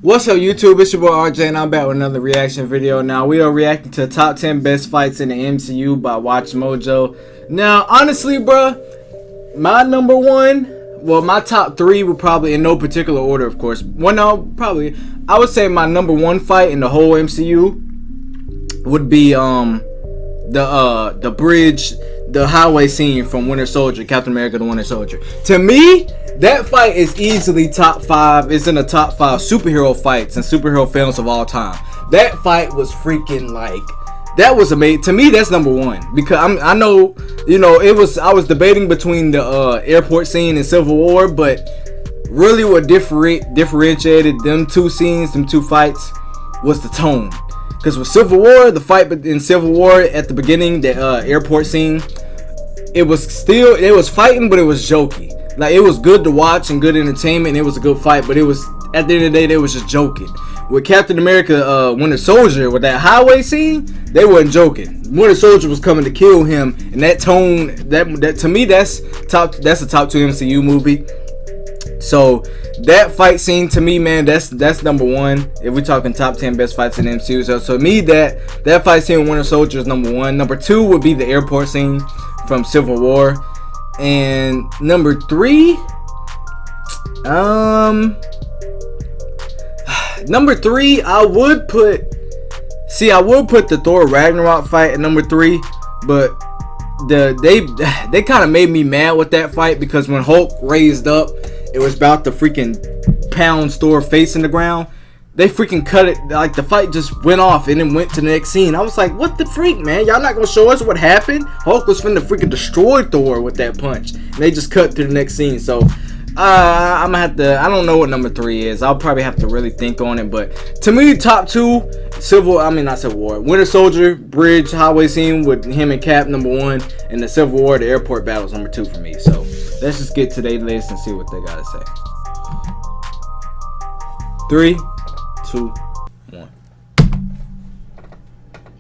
What's up YouTube, it's your boy RJ and I'm back with another reaction video. Now we are reacting to top 10 best fights in the MCU by Watch Mojo. Now honestly bruh, my number one, well my top three would probably, in no particular order of course. Well no, probably, I would say my number one fight in the whole MCU would be the bridge, the highway scene from Winter Soldier, Captain America the Winter Soldier. To me, that fight is easily top 5. It's in the top 5 superhero fights and superhero films of all time. That fight was freaking like, that was amazing. To me, that's number one because I know, you know, I was debating between the airport scene and Civil War, but really what differentiated them two scenes, them two fights, was the tone. Because with Civil War, the fight in Civil War at the beginning, the airport scene, it was fighting, but it was jokey. Like, it was good to watch and good entertainment, and it was a good fight, but it was, at the end of the day, they was just joking. With Captain America Winter Soldier, with that highway scene, they wasn't joking. Winter Soldier was coming to kill him, and that tone, that to me, that's a top 2 MCU movie. So that fight scene to me, man, that's number one. If we're talking top 10 best fights in the MCU, so to me that fight scene with Winter Soldier is number one. Number two would be the airport scene from Civil War. And number three, I would put the Thor Ragnarok fight at number 3, but they kind of made me mad with that fight because when Hulk raised up, it was about to freaking pound Thor face in the ground. They freaking cut it, like the fight just went off and then went to the next scene. I was like, what the freak, man? Y'all not gonna show us what happened? Hulk was finna freaking destroy Thor with that punch. And they just cut to the next scene. So I'm gonna have to, I don't know what number 3 is. I'll probably have to really think on it. But to me, top 2, not Civil War, Winter Soldier, bridge, highway scene with him and Cap, number 1. And the Civil War, the airport battles, number 2 for me. So let's just get to their list and see what they gotta say. 3, 2, 1.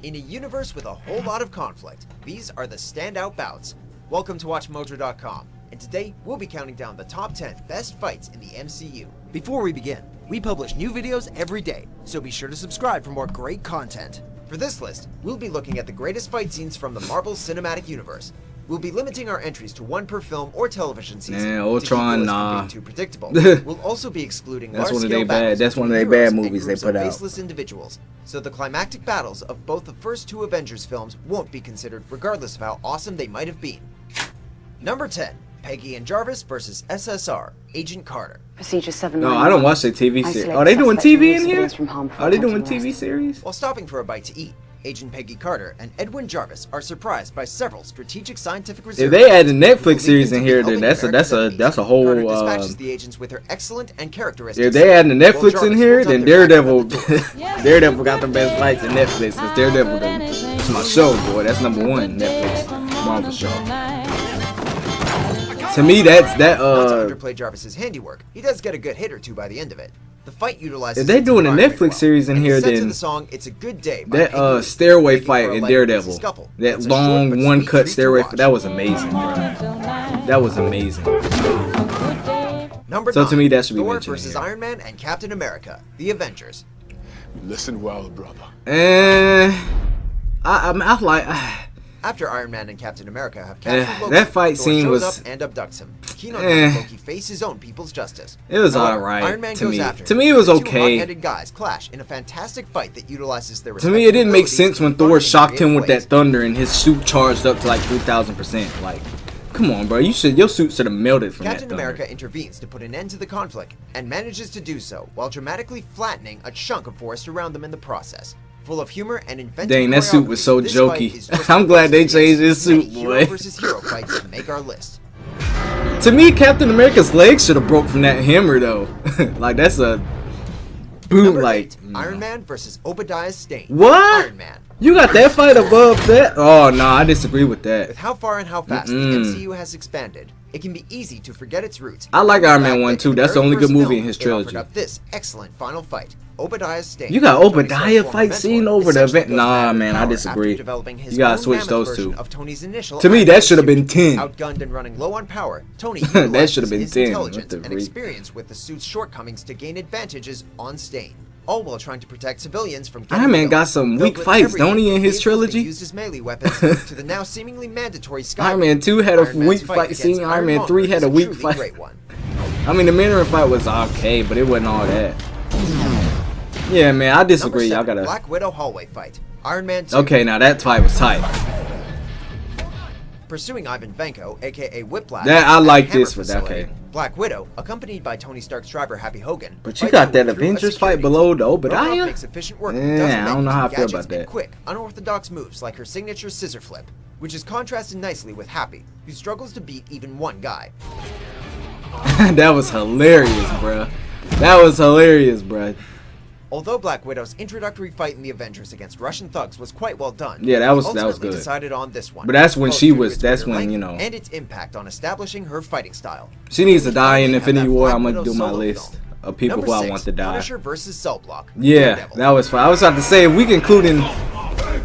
In a universe with a whole lot of conflict, these are the standout bouts. Welcome to WatchMojo.com, and today we'll be counting down the top 10 best fights in the MCU. Before we begin, we publish new videos every day, so be sure to subscribe for more great content. For this list, we'll be looking at the greatest fight scenes from the Marvel Cinematic Universe. We'll be limiting our entries to 1 per film or television season. Ultron, to keep too predictable. We'll also be excluding large-scale battles. That's one of their bad movies they put out. Faceless individuals, so the climactic battles of both the first 2 Avengers films won't be considered, regardless of how awesome they might have been. Number 10, Peggy and Jarvis versus SSR, Agent Carter. Procedure 7. No, I don't watch the TV series. Are they doing TV in here? Are they doing TV series? While stopping for a bite to eat, Agent Peggy Carter and Edwin Jarvis are surprised by several strategic scientific research. If they add a Netflix series in here, then that's a whole. Carter dispatches the agents with her excellent and characteristic. If they add the Netflix in here, then Daredevil, Daredevil got the best fights in Netflix. Cause Daredevil, that's my show, boy. That's number 1 Netflix Marvel show. To me, that's Not to underplay Jarvis's handiwork, he does get a good hit or 2 by the end of it. The fight utilizes. If they doing a Netflix series in here, then the song "It's a Good Day" that stairway fight in Daredevil, that long 1-cut stairway, that was amazing, bro. That was amazing. Number 9, so to me, that should be Thor mentioned versus here. Iron Man and Captain America, the Avengers. Listen well, brother. I like. After Iron Man and Captain America have captured Loki, that fight Thor scene shows was up and abducts him. Keen on having Loki face his own people's justice. It was However, alright Iron Man to goes me. after To him. me, it was The 2 okay. hot-headed guys clash in a fantastic fight that utilizes their. To me, it didn't make sense when Thor shocked him with that ways. thunder and his suit charged up to like 3,000%. Like, come on, bro. Your suit should have melted from Captain that thunder. America intervenes to put an end to the conflict and manages to do so while dramatically flattening a chunk of forest around them in the process. Full of humor and inventive. Dang, that suit was so this fight jokey. is just I'm glad they changed his suit, many boy. Hero versus hero fights that make our list. To me, Captain America's legs should have broke from that hammer, though. Like, that's a boom. Number Like 8, Iron Man versus Obadiah Stane. What? Iron Man. You got that fight above that? Oh no, I disagree with that. With how far and how fast the MCU has expanded, it can be easy to forget its roots. I like The Iron Man fact 1 that too. in the That's the very only good first movie film, in his it offered trilogy. up this excellent final fight. Obadiah's Stain. You got Tony Stark's Obadiah former fight mentor, scene over the essentially event. goes Nah, back to man, I power disagree. after developing his You gotta own switch mammoth those version two. of Tony's initial To me, Iron that Man should have been suit. 10. Outgunned and running low on power, Tony That utilizes should have been his 10. intelligence What the and freak? experience with the suit's shortcomings to gain advantages on Stain, all while trying to protect civilians from getting Iron Man killed. got some Filled weak with fights, don't everything he, in from his vehicles trilogy? being used as melee weapons to the now seemingly mandatory sky. Iron Man 2 had a Iron Man's weak fight fight against scene. Iron Man 3 had is a weak truly fight. great one. I mean, the Mandarin fight was okay, but it wasn't all that. Yeah, man, I disagree. Y'all Number 7, gotta. Black Widow hallway fight. Iron Man 2. Okay, now that fight was tight. Pursuing Ivan Vanko, aka Whiplash. That I at like Hammer this for facility, okay. Black Widow, accompanied by Tony Stark's driver Happy Hogan. But you fights got that through a Avengers fight security below team. the Obadiah? Romanoff makes efficient work of Yeah, dozens I don't know how I feel gadgets about and that. quick, unorthodox moves like her signature scissor flip, which is contrasted nicely with Happy, who struggles to beat even one guy. That was hilarious, bruh. That was hilarious, bruh. Although Black Widow's introductory fight in the Avengers against Russian thugs was quite well done, Yeah, that was we ultimately good. decided on this one. But that's when both she due to was- its that's greater when, length you know. and its impact on establishing her fighting style. She needs to die in We Infinity have that War. Black I'm gonna Widow do my solo list film. of people Number who I 6, want to die. Punisher versus Cell Block. Yeah, Daredevil. that was fine. I was about to say, if we can include in,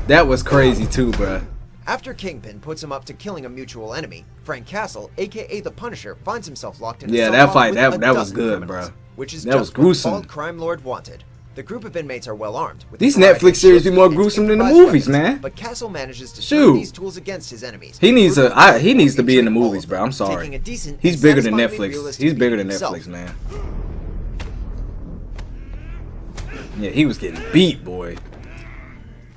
that was crazy too, bruh. After Kingpin puts him up to killing a mutual enemy, Frank Castle, aka the Punisher, finds himself locked in a Yeah, cell that block fight, with that a was dozen good, criminals, bruh. which is That just was what gruesome. the bald crime lord wanted. The group of inmates are well armed. With These a variety Netflix of series be shields more and gruesome than the improvised movies, weapons, man. But Castle manages to Shoot. turn these tools against his enemies. He needs to. Proving He needs to be in the all of movies, them, bro. I'm sorry. taking a decent He's and bigger than satisfyingly Netflix. realistic He's bigger beating than himself. Netflix, man. Yeah, he was getting beat, boy.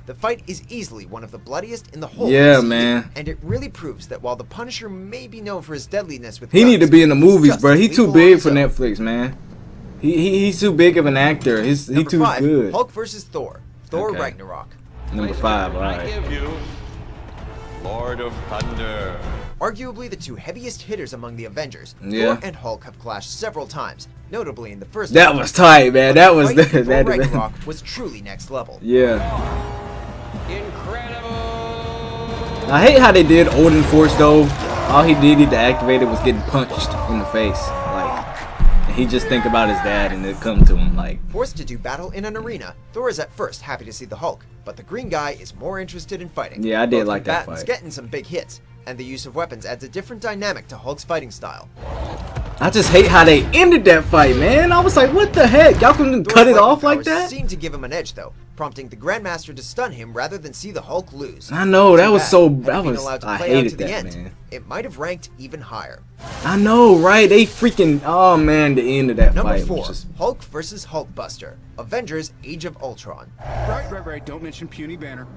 The fight is easily one of the bloodiest in the whole Yeah, MCU, man. and it really proves that while the Punisher may be known for his deadliness with He guns, need to be in the he's movies, just bro. as He too lethal on big his for own. Netflix, man. He's too big of an actor. He Number too 5, good. Hulk versus Thor. Thor Okay. Ragnarok. Number 5, all I right. give you Lord of Thunder. Arguably the two heaviest hitters among the Avengers, Yeah. Thor and Hulk have clashed several times, notably in the first That film. was tight, man. But That the was fight in Thor that. Ragnarok was truly next level. Yeah. Incredible. I hate how they did Odin Force though. All he needed to activate it was getting punched in the face. Like, and he just think about his dad and it come to him like. Forced to do battle in an arena, Thor is at first happy to see the Hulk, but the green guy is more interested in fighting. Yeah, I did Both like that combatants fight. getting some big hits, and the use of weapons adds a different dynamic to Hulk's fighting style. I just hate how they ended that fight, man. I was like, what the heck? Y'all couldn't Thor's cut it fighting off like powers that? seemed to give him an edge, though, prompting the Grandmaster to stun him rather than see the Hulk lose. I know, that Too was bad. so. Had That he been was. allowed to I play out hated to the that, end, man. it might have ranked even higher. I know, right? They freaking. Oh man, the end of that Number fight 4, was just. Hulk vs. Hulkbuster. Avengers: Age of Ultron. Right. Don't mention Puny Banner.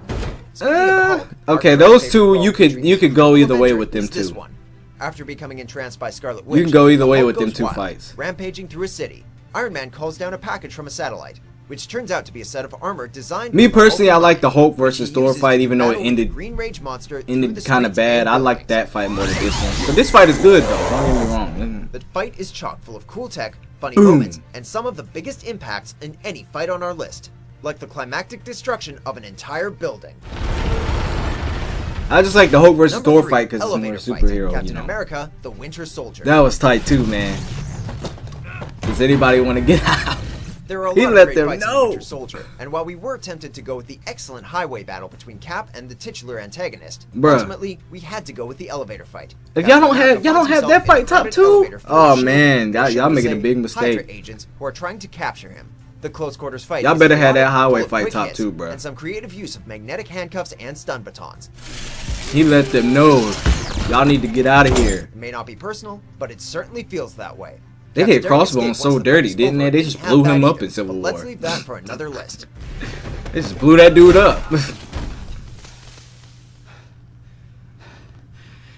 Speaking of the Hulk, our Okay, current those favorite two Hulk you could between you the could go two either way Avengers with them is this two. one. After becoming entranced by Scarlet Witch, You can go either the way Hulk with them goes two wild, fights. rampaging through a city. Iron Man calls down a package from a satellite, which turns out to be a set of armor designed. Me with the Hulk personally, in I like mind, the Hulk which he versus Thor uses fight, to even though it battle the ended Green Rage monster through ended the kind of streets and bad. I like buildings. that fight more than this one. But this fight is good though. Don't get me wrong. The fight is chock full of cool tech, funny Boom. moments, and some of the biggest impacts in any fight on our list, like the climactic destruction of an entire building. I just like the Hulk versus Number Thor 3, fight because it's more elevator fight. superhero. Captain You know, America, the Winter Soldier. that was tight too, man. Does anybody want to get out? There are a He lot let of great them fights in know. the Winter Soldier, and while we were tempted to go with the excellent highway battle between Cap and the titular antagonist, Bruh. ultimately we had to go with the elevator fight. If Captain y'all America don't finds have himself that in fight a top crowded 2? elevator full Oh of man, shields, y'all or making a should we big say, mistake. Hydra agents who are trying to capture him. The close quarters fight. Y'all is better have that chaotic, highway full of fight quick top hits, 2, bruh. and some creative use of magnetic handcuffs and stun batons. He let them know. Y'all need to get out of here. It may not be personal, but it certainly feels that way. They Captain did America Crossbones escaped so once the dirty, fight is didn't they? over. They We just didn't blew have him that up either, in Civil but War. let's leave that for another list. They just blew that dude up.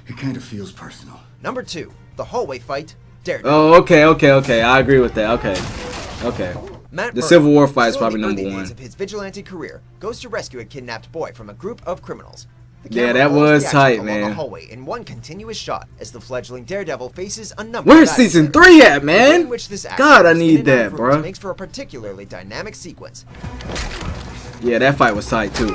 It kind of feels personal. Number 2, the hallway fight, Daredevil. Oh, okay. I agree with that. Okay. Matt The Murdock, Civil War fight is still in probably the number early 1. days of his vigilante career, goes to rescue a kidnapped boy from a group of criminals. The Yeah, camera that follows was the action tight, along man. a hallway in one continuous shot as the fledgling Daredevil faces a number Where's of season adversaries. 3 at, The way in man? which this action God, I moves in need and out that, of rooms bruh. Makes for a particularly dynamic sequence. Yeah, that fight was tight too.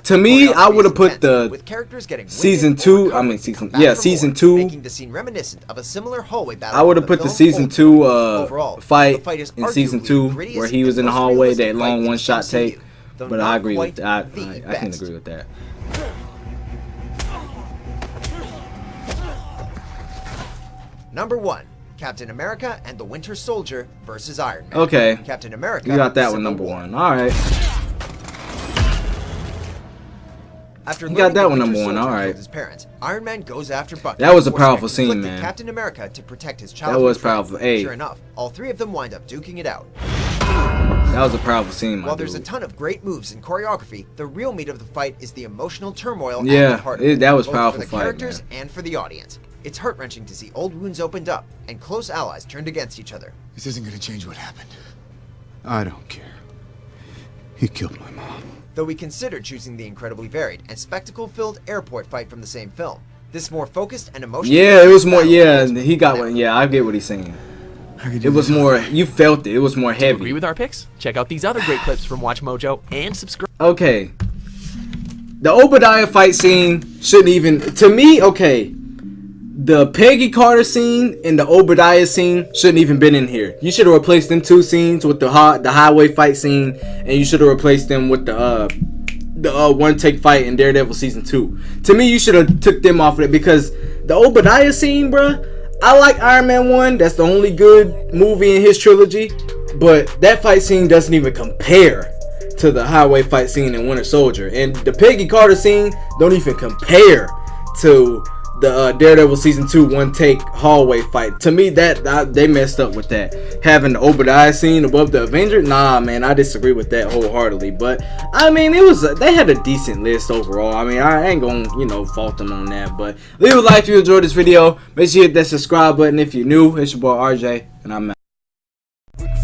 To me, I would have put the with characters getting season 2. I mean season. Yeah, season 2. making the scene reminiscent of a similar hallway battle. I would have put the season 2 Overall, fight the is in season arguably 2 the grittiest where he was in and the most hallway, realistic that fight long in the one-shot MCU, take. though But not I agree quite with that. the I can best. agree with that. Number 1. Captain America and the Winter Soldier versus Iron Man. Okay. Captain America. You got that Civil one number War. 1. All right. After You got that one learning the number Winter 1. All Soldier right. killed his parents, Iron Man goes after Bucky. That was a forcing powerful scene, conflicted man. Captain America to protect his That childhood was friend. powerful. Hey. Sure enough, all three of them wind up duking it out. That was a powerful scene, my While dude. there's a ton of great moves and choreography, the real meat of the fight is the emotional turmoil at Yeah, the heart of it, that was both powerful for the fight, characters man. and for the audience. It's heart-wrenching to see old wounds opened up and close allies turned against each other. This isn't gonna change what happened. I don't care. He killed my mom. Though we considered choosing the incredibly varied and spectacle-filled airport fight from the same film, this more focused and emotional. Yeah, it was more. battle Yeah, is he got now. one. Yeah, I get what he's saying. I could do It was this all more. night. You felt it. It was more Agree heavy. with our picks? Check out these other great clips from Watch Mojo and subscribe. Okay. The Obadiah fight scene shouldn't even. To me, okay. The Peggy Carter scene and the Obadiah scene shouldn't even been in here. You should have replaced them two scenes with the highway fight scene, and you should have replaced them with the one take fight in Daredevil season 2. To me, you should have took them off of it, because the Obadiah scene, bruh, I like Iron Man 1. That's the only good movie in his trilogy, but that fight scene doesn't even compare to the highway fight scene in Winter Soldier, and the Peggy Carter scene don't even compare to the Daredevil season 2 one take hallway fight. To me, that they messed up with that. Having the Obadiah scene above the Avenger, nah, man, I disagree with that wholeheartedly. But I mean, it was they had a decent list overall. I mean, I ain't gonna fault them on that. But leave a like if you enjoyed this video. Make sure you hit that subscribe button if you're new. It's your boy RJ, and I'm out.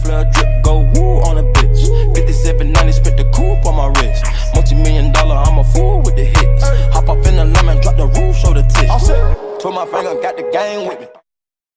Flood drip, go woo on a bitch. 5790, spit the coupe on my wrist. Multi-million-dollar, I'm a fool with the hits. Hop up in the lemon, drop the roof, show the tits. Put my finger, got the gang with me.